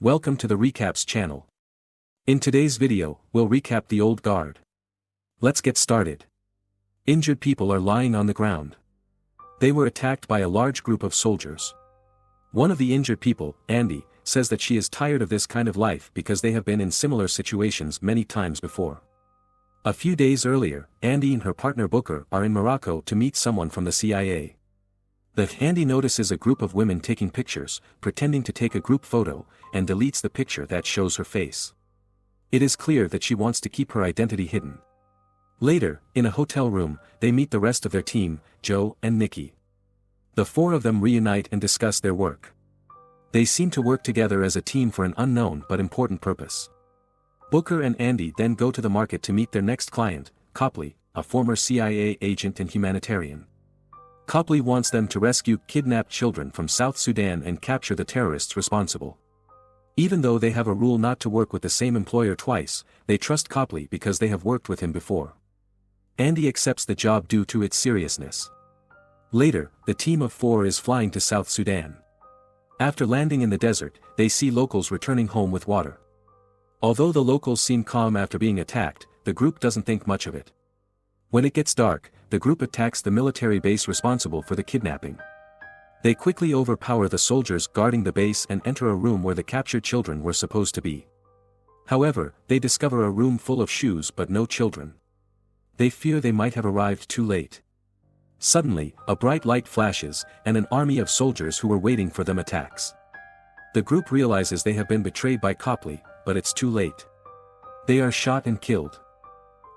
Welcome to the Recaps channel. In today's video, we'll recap the Old Guard. Let's get started. Injured people are lying on the ground. They were attacked by a large group of soldiers. One of the injured people, Andy, says that she is tired of this kind of life because they have been in similar situations many times before. A few days earlier, Andy and her partner Booker are in Morocco to meet someone from the CIA. Andy notices a group of women taking pictures, pretending to take a group photo, and deletes the picture that shows her face. It is clear that she wants to keep her identity hidden. Later, in a hotel room, they meet the rest of their team, Joe and Nikki. The four of them reunite and discuss their work. They seem to work together as a team for an unknown but important purpose. Booker and Andy then go to the market to meet their next client, Copley, a former CIA agent and humanitarian. Copley wants them to rescue kidnapped children from South Sudan and capture the terrorists responsible. Even though they have a rule not to work with the same employer twice, they trust Copley because they have worked with him before. Andy accepts the job due to its seriousness. Later, the team of four is flying to South Sudan. After landing in the desert, they see locals returning home with water. Although the locals seem calm after being attacked, the group doesn't think much of it. When it gets dark, the group attacks the military base responsible for the kidnapping. They quickly overpower the soldiers guarding the base and enter a room where the captured children were supposed to be. However, they discover a room full of shoes but no children. They fear they might have arrived too late. Suddenly, a bright light flashes, and an army of soldiers who were waiting for them attacks. The group realizes they have been betrayed by Copley, but it's too late. They are shot and killed.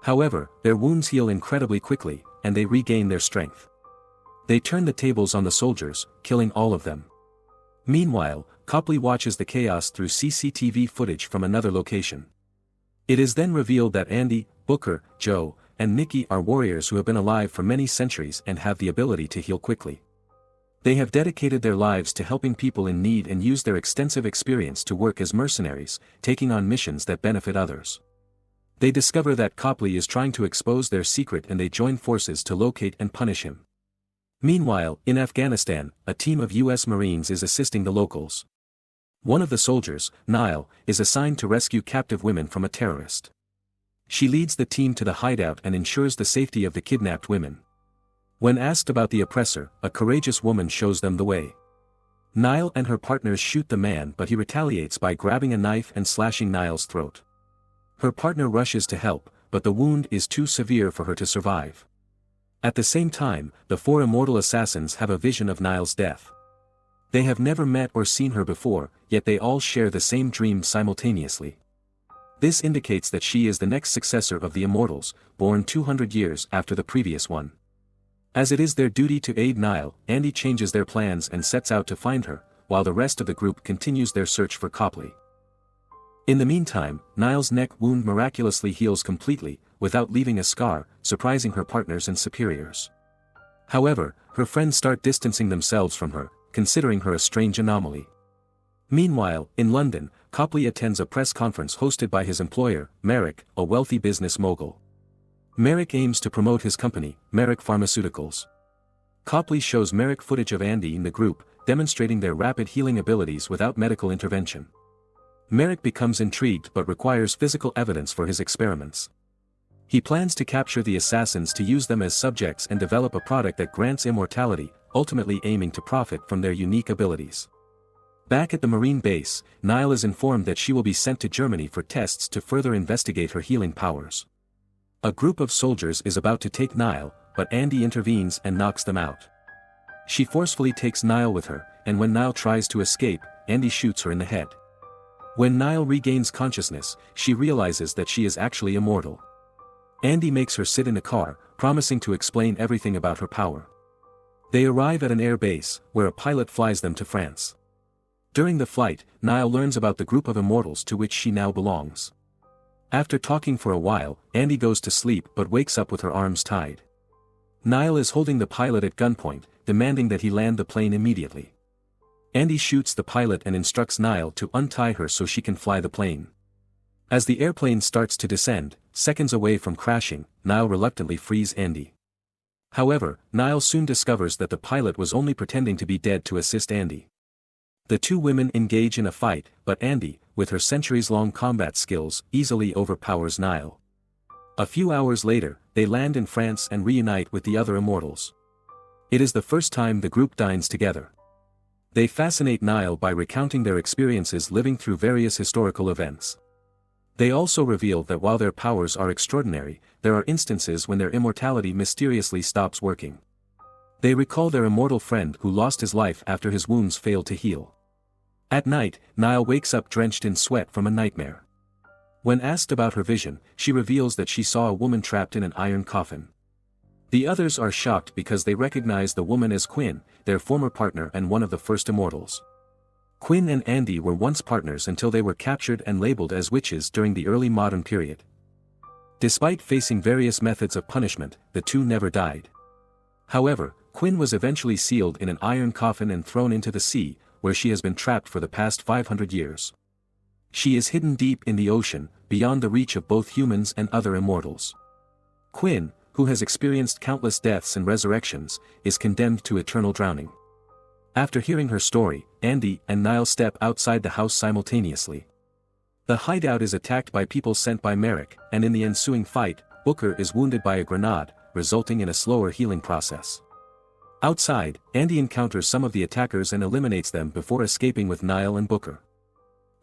However, their wounds heal incredibly quickly, and they regain their strength. They turn the tables on the soldiers, killing all of them. Meanwhile, Copley watches the chaos through CCTV footage from another location. It is then revealed that Andy, Booker, Joe, and Nikki are warriors who have been alive for many centuries and have the ability to heal quickly. They have dedicated their lives to helping people in need and use their extensive experience to work as mercenaries, taking on missions that benefit others. They discover that Copley is trying to expose their secret and they join forces to locate and punish him. Meanwhile, in Afghanistan, a team of U.S. Marines is assisting the locals. One of the soldiers, Nile, is assigned to rescue captive women from a terrorist. She leads the team to the hideout and ensures the safety of the kidnapped women. When asked about the oppressor, a courageous woman shows them the way. Nile and her partners shoot the man but he retaliates by grabbing a knife and slashing Nile's throat. Her partner rushes to help, but the wound is too severe for her to survive. At the same time, the four immortal assassins have a vision of Nile's death. They have never met or seen her before, yet they all share the same dream simultaneously. This indicates that she is the next successor of the immortals, born 200 years after the previous one. As it is their duty to aid Nile, Andy changes their plans and sets out to find her, while the rest of the group continues their search for Copley. In the meantime, Nile's neck wound miraculously heals completely, without leaving a scar, surprising her partners and superiors. However, her friends start distancing themselves from her, considering her a strange anomaly. Meanwhile, in London, Copley attends a press conference hosted by his employer, Merrick, a wealthy business mogul. Merrick aims to promote his company, Merrick Pharmaceuticals. Copley shows Merrick footage of Andy and the group, demonstrating their rapid healing abilities without medical intervention. Merrick becomes intrigued but requires physical evidence for his experiments. He plans to capture the assassins to use them as subjects and develop a product that grants immortality, ultimately aiming to profit from their unique abilities. Back at the Marine base, Nile is informed that she will be sent to Germany for tests to further investigate her healing powers. A group of soldiers is about to take Nile, but Andy intervenes and knocks them out. She forcefully takes Nile with her, and when Nile tries to escape, Andy shoots her in the head. When Nile regains consciousness, she realizes that she is actually immortal. Andy makes her sit in a car, promising to explain everything about her power. They arrive at an air base, where a pilot flies them to France. During the flight, Nile learns about the group of immortals to which she now belongs. After talking for a while, Andy goes to sleep but wakes up with her arms tied. Nile is holding the pilot at gunpoint, demanding that he land the plane immediately. Andy shoots the pilot and instructs Nile to untie her so she can fly the plane. As the airplane starts to descend, seconds away from crashing, Nile reluctantly frees Andy. However, Nile soon discovers that the pilot was only pretending to be dead to assist Andy. The two women engage in a fight, but Andy, with her centuries-long combat skills, easily overpowers Nile. A few hours later, they land in France and reunite with the other immortals. It is the first time the group dines together. They fascinate Nile by recounting their experiences living through various historical events. They also reveal that while their powers are extraordinary, there are instances when their immortality mysteriously stops working. They recall their immortal friend who lost his life after his wounds failed to heal. At night, Nile wakes up drenched in sweat from a nightmare. When asked about her vision, she reveals that she saw a woman trapped in an iron coffin. The others are shocked because they recognize the woman as Quinn, their former partner and one of the first immortals. Quinn and Andy were once partners until they were captured and labeled as witches during the early modern period. Despite facing various methods of punishment, the two never died. However, Quinn was eventually sealed in an iron coffin and thrown into the sea, where she has been trapped for the past 500 years. She is hidden deep in the ocean, beyond the reach of both humans and other immortals. Quinn, who has experienced countless deaths and resurrections, is condemned to eternal drowning. After hearing her story, Andy and Nile step outside the house simultaneously. The hideout is attacked by people sent by Merrick, and in the ensuing fight, Booker is wounded by a grenade, resulting in a slower healing process. Outside, Andy encounters some of the attackers and eliminates them before escaping with Nile and Booker.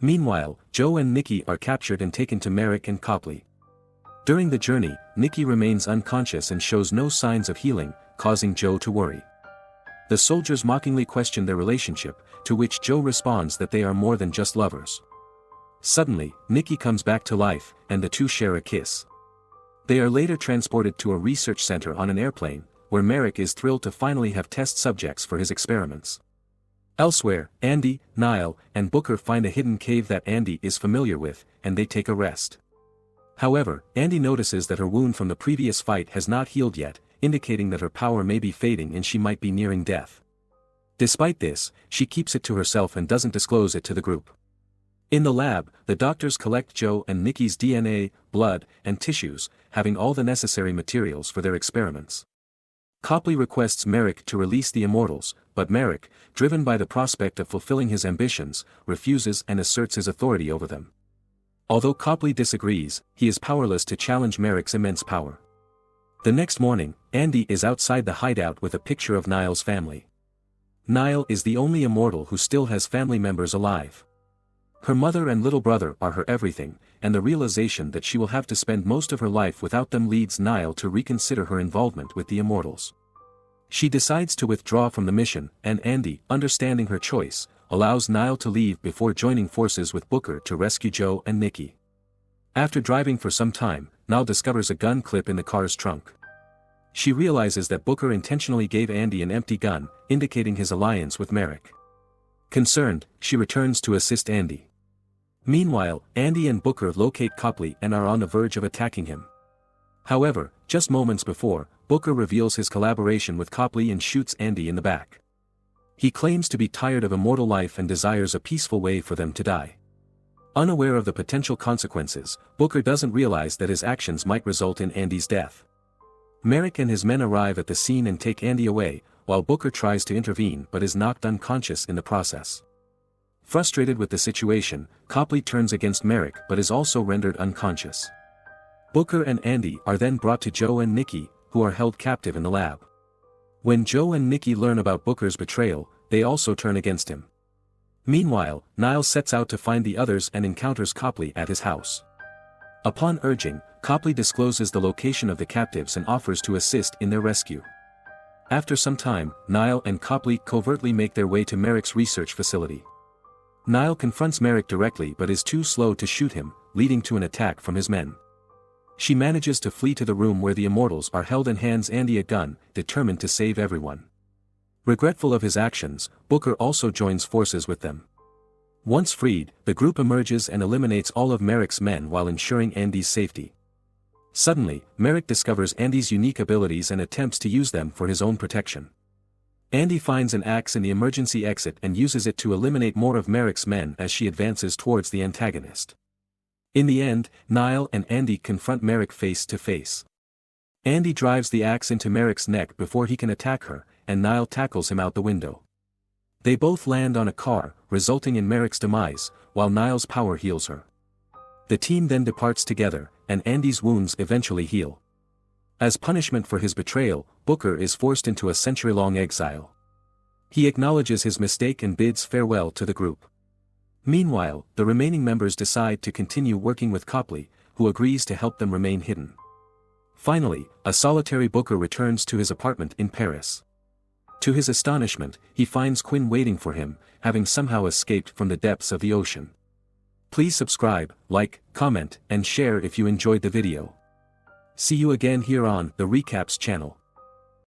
Meanwhile, Joe and Nikki are captured and taken to Merrick and Copley. During the journey, Nikki remains unconscious and shows no signs of healing, causing Joe to worry. The soldiers mockingly question their relationship, to which Joe responds that they are more than just lovers. Suddenly, Nikki comes back to life, and the two share a kiss. They are later transported to a research center on an airplane, where Merrick is thrilled to finally have test subjects for his experiments. Elsewhere, Andy, Nile, and Booker find a hidden cave that Andy is familiar with, and they take a rest. However, Andy notices that her wound from the previous fight has not healed yet, indicating that her power may be fading and she might be nearing death. Despite this, she keeps it to herself and doesn't disclose it to the group. In the lab, the doctors collect Joe and Nikki's DNA, blood, and tissues, having all the necessary materials for their experiments. Copley requests Merrick to release the immortals, but Merrick, driven by the prospect of fulfilling his ambitions, refuses and asserts his authority over them. Although Copley disagrees, he is powerless to challenge Merrick's immense power. The next morning, Andy is outside the hideout with a picture of Nile's family. Nile is the only immortal who still has family members alive. Her mother and little brother are her everything, and the realization that she will have to spend most of her life without them leads Nile to reconsider her involvement with the immortals. She decides to withdraw from the mission, and Andy, understanding her choice, allows Nile to leave before joining forces with Booker to rescue Joe and Nikki. After driving for some time, Nile discovers a gun clip in the car's trunk. She realizes that Booker intentionally gave Andy an empty gun, indicating his alliance with Merrick. Concerned, she returns to assist Andy. Meanwhile, Andy and Booker locate Copley and are on the verge of attacking him. However, just moments before, Booker reveals his collaboration with Copley and shoots Andy in the back. He claims to be tired of immortal life and desires a peaceful way for them to die. Unaware of the potential consequences, Booker doesn't realize that his actions might result in Andy's death. Merrick and his men arrive at the scene and take Andy away, while Booker tries to intervene but is knocked unconscious in the process. Frustrated with the situation, Copley turns against Merrick but is also rendered unconscious. Booker and Andy are then brought to Joe and Nikki, who are held captive in the lab. When Joe and Nikki learn about Booker's betrayal, they also turn against him. Meanwhile, Nile sets out to find the others and encounters Copley at his house. Upon urging, Copley discloses the location of the captives and offers to assist in their rescue. After some time, Nile and Copley covertly make their way to Merrick's research facility. Nile confronts Merrick directly but is too slow to shoot him, leading to an attack from his men. She manages to flee to the room where the immortals are held and hands Andy a gun, determined to save everyone. Regretful of his actions, Booker also joins forces with them. Once freed, the group emerges and eliminates all of Merrick's men while ensuring Andy's safety. Suddenly, Merrick discovers Andy's unique abilities and attempts to use them for his own protection. Andy finds an axe in the emergency exit and uses it to eliminate more of Merrick's men as she advances towards the antagonist. In the end, Nile and Andy confront Merrick face to face. Andy drives the axe into Merrick's neck before he can attack her, and Nile tackles him out the window. They both land on a car, resulting in Merrick's demise, while Nile's power heals her. The team then departs together, and Andy's wounds eventually heal. As punishment for his betrayal, Booker is forced into a century-long exile. He acknowledges his mistake and bids farewell to the group. Meanwhile, the remaining members decide to continue working with Copley, who agrees to help them remain hidden. Finally, a solitary Booker returns to his apartment in Paris. To his astonishment, he finds Quinn waiting for him, having somehow escaped from the depths of the ocean. Please subscribe, like, comment, and share if you enjoyed the video. See you again here on the Recaps channel.